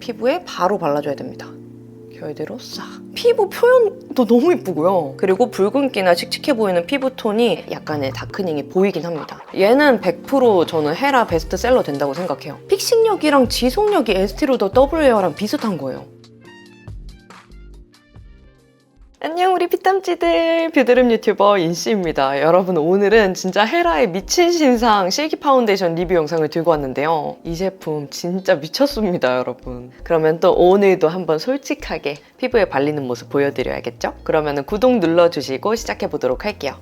피부에 바로 발라줘야 됩니다. 결대로 싹. 피부 표현도 너무 이쁘고요. 그리고 붉은기나 칙칙해 보이는 피부톤이 약간의 다크닝이 보이긴 합니다. 얘는 100% 저는 헤라 베스트셀러 된다고 생각해요. 픽싱력이랑 지속력이 에스티로더 더블 에어랑 비슷한 거예요. 안녕 우리 피땀찌들, 뷰드름 유튜버 인씨입니다. 여러분 오늘은 진짜 헤라의 미친 신상 실키 파운데이션 리뷰 영상을 들고 왔는데요. 이 제품 진짜 미쳤습니다 여러분. 그러면 또 오늘도 한번 솔직하게 피부에 발리는 모습 보여드려야겠죠? 그러면 구독 눌러주시고 시작해보도록 할게요.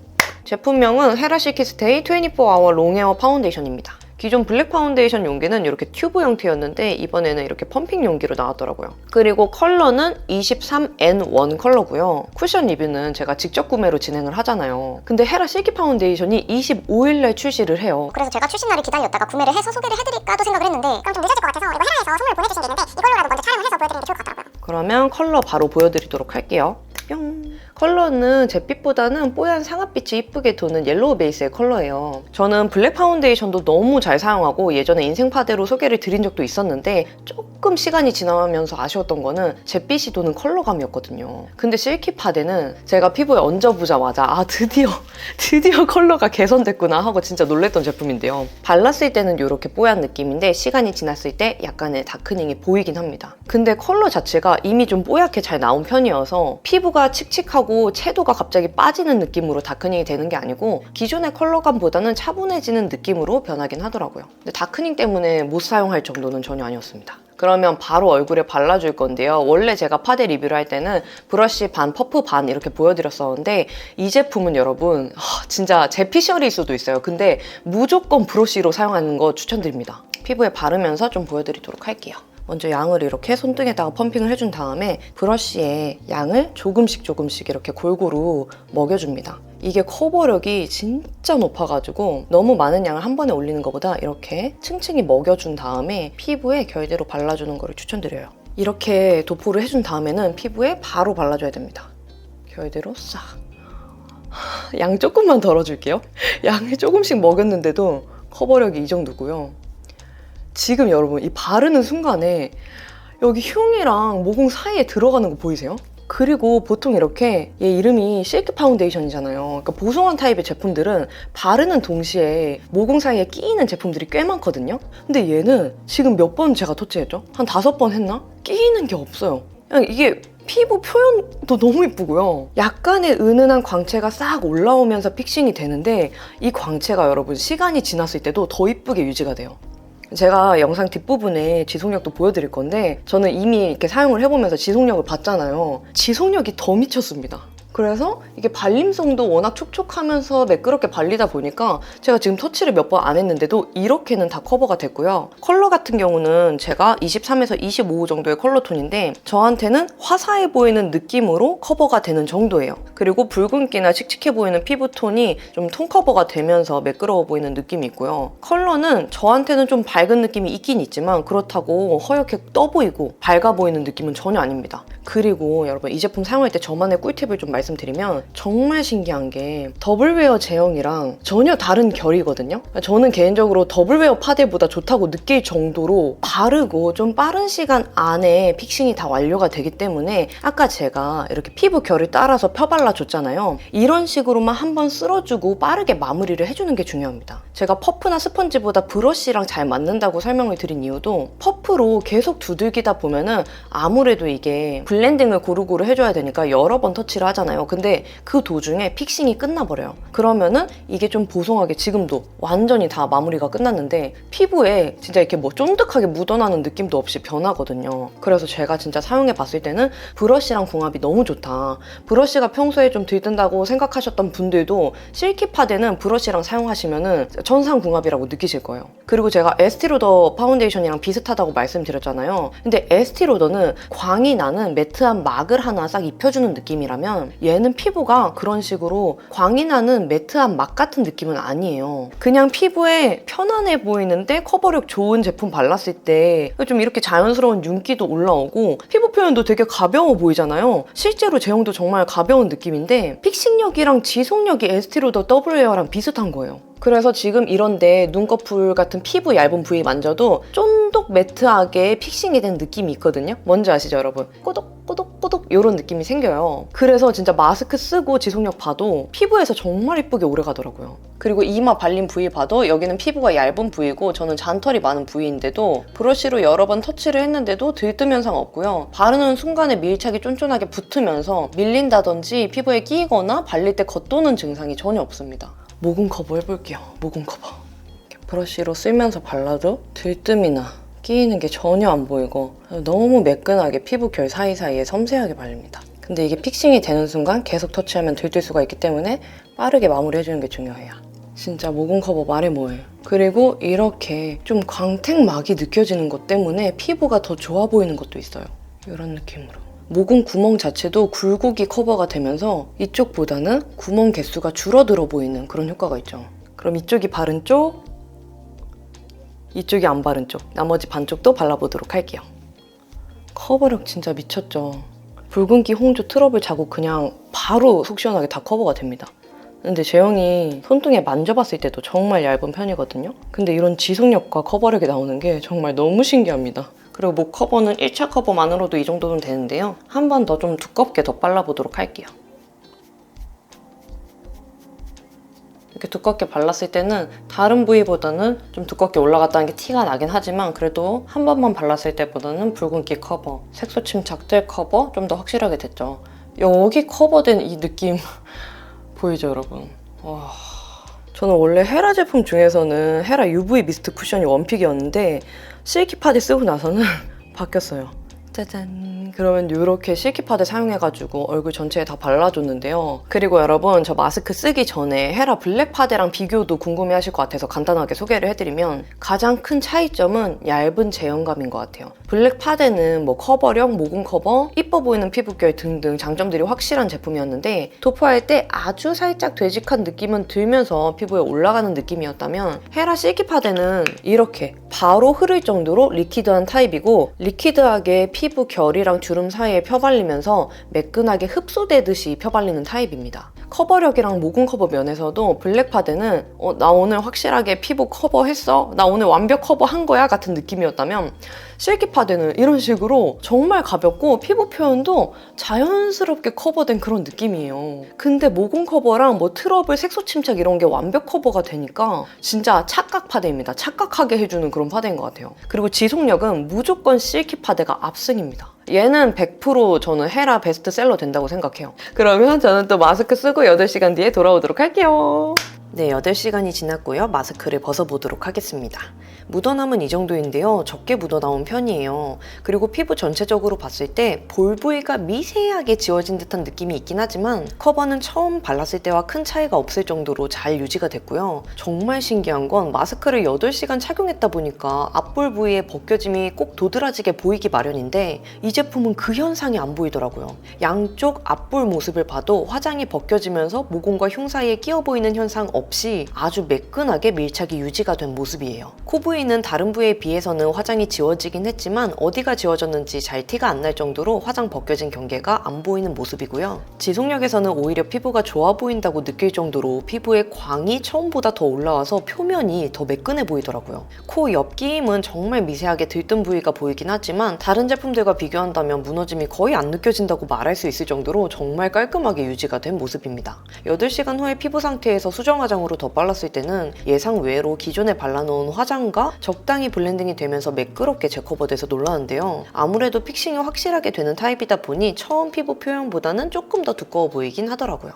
제품명은 헤라 실키 스테이 24아워 롱헤어 파운데이션입니다. 기존 블랙 파운데이션 용기는 이렇게 튜브 형태였는데 이번에는 이렇게 펌핑 용기로 나왔더라고요. 그리고 컬러는 23N1 컬러고요. 쿠션 리뷰는 제가 직접 구매로 진행을 하잖아요. 근데 헤라 실키 파운데이션이 25일날 출시를 해요. 그래서 제가 출시날을 기다렸다가 구매를 해서 소개를 해드릴까도 생각을 했는데 그럼 좀 늦어질 것 같아서 이거 헤라에서 선물 보내주신 게 있는데 이걸로라도 먼저 촬영해서 보여드리는 게 좋을 것 같더라고요. 그러면 컬러 바로 보여드리도록 할게요. 뿅! 컬러는 잿빛보다는 뽀얀 상아빛이 이쁘게 도는 옐로우 베이스의 컬러예요. 저는 블랙 파운데이션도 너무 잘 사용하고 예전에 인생파데로 소개를 드린 적도 있었는데 조금 시간이 지나면서 아쉬웠던 거는 잿빛이 도는 컬러감이었거든요. 근데 실키파데는 제가 피부에 얹어보자마자 아 드디어 컬러가 개선됐구나 하고 진짜 놀랬던 제품인데요. 발랐을 때는 이렇게 뽀얀 느낌인데 시간이 지났을 때 약간의 다크닝이 보이긴 합니다. 근데 컬러 자체가 이미 좀 뽀얗게 잘 나온 편이어서 피부가 칙칙하고 채도가 갑자기 빠지는 느낌으로 다크닝이 되는 게 아니고 기존의 컬러감보다는 차분해지는 느낌으로 변하긴 하더라고요. 근데 다크닝 때문에 못 사용할 정도는 전혀 아니었습니다. 그러면 바로 얼굴에 발라줄 건데요. 원래 제가 파데 리뷰를 할 때는 브러쉬 반, 퍼프 반 이렇게 보여드렸었는데 이 제품은 여러분 진짜 제 피셜일 수도 있어요. 근데 무조건 브러쉬로 사용하는 거 추천드립니다. 피부에 바르면서 좀 보여드리도록 할게요. 먼저 양을 이렇게 손등에다가 펌핑을 해준 다음에 브러쉬에 양을 조금씩 이렇게 골고루 먹여줍니다. 이게 커버력이 진짜 높아가지고 너무 많은 양을 한 번에 올리는 것보다 이렇게 층층이 먹여준 다음에 피부에 결대로 발라주는 거를 추천드려요. 이렇게 도포를 해준 다음에는 피부에 바로 발라줘야 됩니다. 결대로 싹. 양 조금만 덜어줄게요. 양을 조금씩 먹였는데도 커버력이 이 정도고요. 지금 여러분 이 바르는 순간에 여기 흉이랑 모공 사이에 들어가는 거 보이세요? 그리고 보통 이렇게 얘 이름이 실크 파운데이션이잖아요. 그러니까 보송한 타입의 제품들은 바르는 동시에 모공 사이에 끼이는 제품들이 꽤 많거든요. 근데 얘는 지금 몇 번 제가 터치했죠? 한 5번 했나? 끼이는 게 없어요. 그냥 이게 피부 표현도 너무 이쁘고요. 약간의 은은한 광채가 싹 올라오면서 픽싱이 되는데 이 광채가 여러분 시간이 지났을 때도 더 이쁘게 유지가 돼요. 제가 영상 뒷부분에 지속력도 보여드릴 건데 저는 이미 이렇게 사용을 해보면서 지속력을 봤잖아요. 지속력이 더 미쳤습니다. 그래서 이게 발림성도 워낙 촉촉하면서 매끄럽게 발리다 보니까 제가 지금 터치를 몇 번 안 했는데도 이렇게는 다 커버가 됐고요. 컬러 같은 경우는 제가 23에서 25 정도의 컬러 톤인데 저한테는 화사해 보이는 느낌으로 커버가 되는 정도예요. 그리고 붉은기나 칙칙해 보이는 피부톤이 좀 톤 커버가 되면서 매끄러워 보이는 느낌이 있고요. 컬러는 저한테는 좀 밝은 느낌이 있긴 있지만 그렇다고 허옇게 떠 보이고 밝아 보이는 느낌은 전혀 아닙니다. 그리고 여러분 이 제품 사용할 때 저만의 꿀팁을 좀 말씀드리면 정말 신기한 게 더블웨어 제형이랑 전혀 다른 결이거든요. 저는 개인적으로 더블웨어 파데보다 좋다고 느낄 정도로 바르고 좀 빠른 시간 안에 픽싱이 다 완료가 되기 때문에 아까 제가 이렇게 피부 결을 따라서 펴발라줬잖아요. 이런 식으로만 한번 쓸어주고 빠르게 마무리를 해주는 게 중요합니다. 제가 퍼프나 스펀지보다 브러쉬랑 잘 맞는다고 설명을 드린 이유도 퍼프로 계속 두들기다 보면은 아무래도 이게 블렌딩을 고루고루 해줘야 되니까 여러 번 터치를 하잖아요. 근데 그 도중에 픽싱이 끝나버려요. 그러면은 이게 좀 보송하게 지금도 완전히 다 마무리가 끝났는데 피부에 진짜 이렇게 뭐 쫀득하게 묻어나는 느낌도 없이 변하거든요. 그래서 제가 진짜 사용해봤을 때는 브러쉬랑 궁합이 너무 좋다. 브러쉬가 평소에 좀 들뜬다고 생각하셨던 분들도 실키파데는 브러쉬랑 사용하시면은 천상궁합이라고 느끼실 거예요. 그리고 제가 에스티로더 파운데이션이랑 비슷하다고 말씀드렸잖아요. 근데 에스티로더는 광이 나는 매트한 막을 하나 싹 입혀주는 느낌이라면 얘는 피부가 그런 식으로 광이 나는 매트한 막 같은 느낌은 아니에요. 그냥 피부에 편안해 보이는데 커버력 좋은 제품 발랐을 때 좀 이렇게 자연스러운 윤기도 올라오고 피부 표현도 되게 가벼워 보이잖아요. 실제로 제형도 정말 가벼운 느낌인데 픽싱력이랑 지속력이 에스티로더 더블 에어랑 비슷한 거예요. 그래서 지금 이런데 눈꺼풀 같은 피부 얇은 부위 만져도 쫀득 촉촉 매트하게 픽싱이 된 느낌이 있거든요. 뭔지 아시죠, 여러분? 꼬독꼬독꼬독 이런 느낌이 생겨요. 그래서 진짜 마스크 쓰고 지속력 봐도 피부에서 정말 이쁘게 오래 가더라고요. 그리고 이마 발린 부위 봐도 여기는 피부가 얇은 부위고 저는 잔털이 많은 부위인데도 브러쉬로 여러 번 터치를 했는데도 들뜸 현상 없고요. 바르는 순간에 밀착이 쫀쫀하게 붙으면서 밀린다든지 피부에 끼이거나 발릴 때 겉도는 증상이 전혀 없습니다. 모공 커버 해볼게요. 모공 커버. 이렇게 브러쉬로 쓸면서 발라도 들뜸이나 끼이는 게 전혀 안 보이고 너무 매끈하게 피부 결 사이사이에 섬세하게 발립니다. 근데 이게 픽싱이 되는 순간 계속 터치하면 들뜰 수가 있기 때문에 빠르게 마무리해주는 게 중요해요. 진짜 모공 커버 말해 뭐해요. 그리고 이렇게 좀 광택막이 느껴지는 것 때문에 피부가 더 좋아 보이는 것도 있어요. 이런 느낌으로. 모공 구멍 자체도 굴곡이 커버가 되면서 이쪽보다는 구멍 개수가 줄어들어 보이는 그런 효과가 있죠. 그럼 이쪽이 바른 쪽, 이쪽이 안 바른 쪽, 나머지 반쪽도 발라보도록 할게요. 커버력 진짜 미쳤죠. 붉은기, 홍조, 트러블 자국 그냥 바로 속 시원하게 다 커버가 됩니다. 근데 제형이 손등에 만져봤을 때도 정말 얇은 편이거든요. 근데 이런 지속력과 커버력이 나오는 게 정말 너무 신기합니다. 그리고 목 커버는 1차 커버만으로도 이 정도는 되는데요. 한 번 더 좀 두껍게 더 발라보도록 할게요. 이렇게 두껍게 발랐을 때는 다른 부위보다는 좀 두껍게 올라갔다는 게 티가 나긴 하지만 그래도 한 번만 발랐을 때보다는 붉은기 커버, 색소 침착들 커버 좀 더 확실하게 됐죠. 여기 커버된 이 느낌 보이죠, 여러분? 와... 저는 원래 헤라 제품 중에서는 헤라 UV 미스트 쿠션이 원픽이었는데 실키 파데 쓰고 나서는 바뀌었어요. 짜잔. 그러면 이렇게 실키 파데 사용해가지고 얼굴 전체에 다 발라줬는데요. 그리고 여러분, 저 마스크 쓰기 전에 헤라 블랙 파데랑 비교도 궁금해하실 것 같아서 간단하게 소개를 해드리면 가장 큰 차이점은 얇은 제형감인 것 같아요. 블랙 파데는 뭐 커버력, 모공 커버, 이뻐 보이는 피부결 등등 장점들이 확실한 제품이었는데 도포할 때 아주 살짝 되직한 느낌은 들면서 피부에 올라가는 느낌이었다면 헤라 실키 파데는 이렇게 바로 흐를 정도로 리퀴드한 타입이고 리퀴드하게 피부 결이랑 주름 사이에 펴발리면서 매끈하게 흡수되듯이 펴발리는 타입입니다. 커버력이랑 모공 커버 면에서도 블랙 파데는 나 오늘 확실하게 피부 커버했어? 나 오늘 완벽 커버한 거야? 같은 느낌이었다면 실키 파데는 이런 식으로 정말 가볍고 피부 표현도 자연스럽게 커버된 그런 느낌이에요. 근데 모공 커버랑 뭐 트러블, 색소 침착 이런 게 완벽 커버가 되니까 진짜 착각 파데입니다. 착각하게 해주는 그런 파데인 것 같아요. 그리고 지속력은 무조건 실키 파데가 압승입니다. 얘는 100% 저는 헤라 베스트셀러 된다고 생각해요. 그러면 저는 또 마스크 쓰고 8시간 뒤에 돌아오도록 할게요. 네, 8시간이 지났고요. 마스크를 벗어보도록 하겠습니다. 묻어남은 이 정도인데요. 적게 묻어나온 편이에요. 그리고 피부 전체적으로 봤을 때 볼 부위가 미세하게 지워진 듯한 느낌이 있긴 하지만 커버는 처음 발랐을 때와 큰 차이가 없을 정도로 잘 유지가 됐고요. 정말 신기한 건 마스크를 8시간 착용했다 보니까 앞볼 부위의 벗겨짐이 꼭 도드라지게 보이기 마련인데 이 제품은 그 현상이 안 보이더라고요. 양쪽 앞볼 모습을 봐도 화장이 벗겨지면서 모공과 흉 사이에 끼어 보이는 현상 없이 아주 매끈하게 밀착이 유지가 된 모습이에요. 코 부위는 다른 부위에 비해서는 화장이 지워지긴 했지만 어디가 지워졌는지 잘 티가 안 날 정도로 화장 벗겨진 경계가 안 보이는 모습이고요. 지속력에서는 오히려 피부가 좋아 보인다고 느낄 정도로 피부에 광이 처음보다 더 올라와서 표면이 더 매끈해 보이더라고요. 코 옆 끼임은 정말 미세하게 들뜬 부위가 보이긴 하지만 다른 제품들과 비교한다면 무너짐이 거의 안 느껴진다고 말할 수 있을 정도로 정말 깔끔하게 유지가 된 모습입니다. 8시간 후에 피부 상태에서 수정 화장으로 덧발랐을 때는 예상 외로 기존에 발라놓은 화장과 적당히 블렌딩이 되면서 매끄럽게 재커버돼서 놀라는데요. 아무래도 픽싱이 확실하게 되는 타입이다 보니 처음 피부 표현보다는 조금 더 두꺼워 보이긴 하더라고요.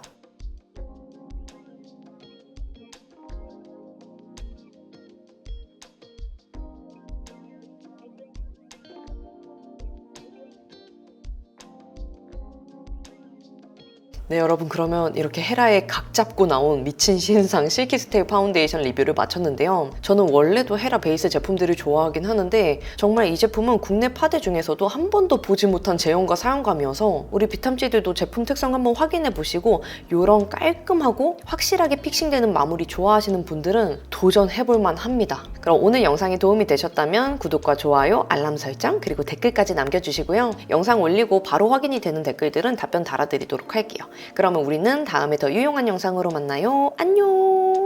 네, 여러분, 그러면 이렇게 헤라의 각 잡고 나온 미친 신상 실키스테이 파운데이션 리뷰를 마쳤는데요. 저는 원래도 헤라 베이스 제품들을 좋아하긴 하는데 정말 이 제품은 국내 파데 중에서도 한 번도 보지 못한 제형과 사용감이어서 우리 비탐찌들도 제품 특성 한번 확인해 보시고 이런 깔끔하고 확실하게 픽싱되는 마무리 좋아하시는 분들은 도전해볼만 합니다. 그럼 오늘 영상이 도움이 되셨다면 구독과 좋아요, 알람 설정, 그리고 댓글까지 남겨주시고요. 영상 올리고 바로 확인이 되는 댓글들은 답변 달아드리도록 할게요. 그러면 우리는 다음에 더 유용한 영상으로 만나요. 안녕!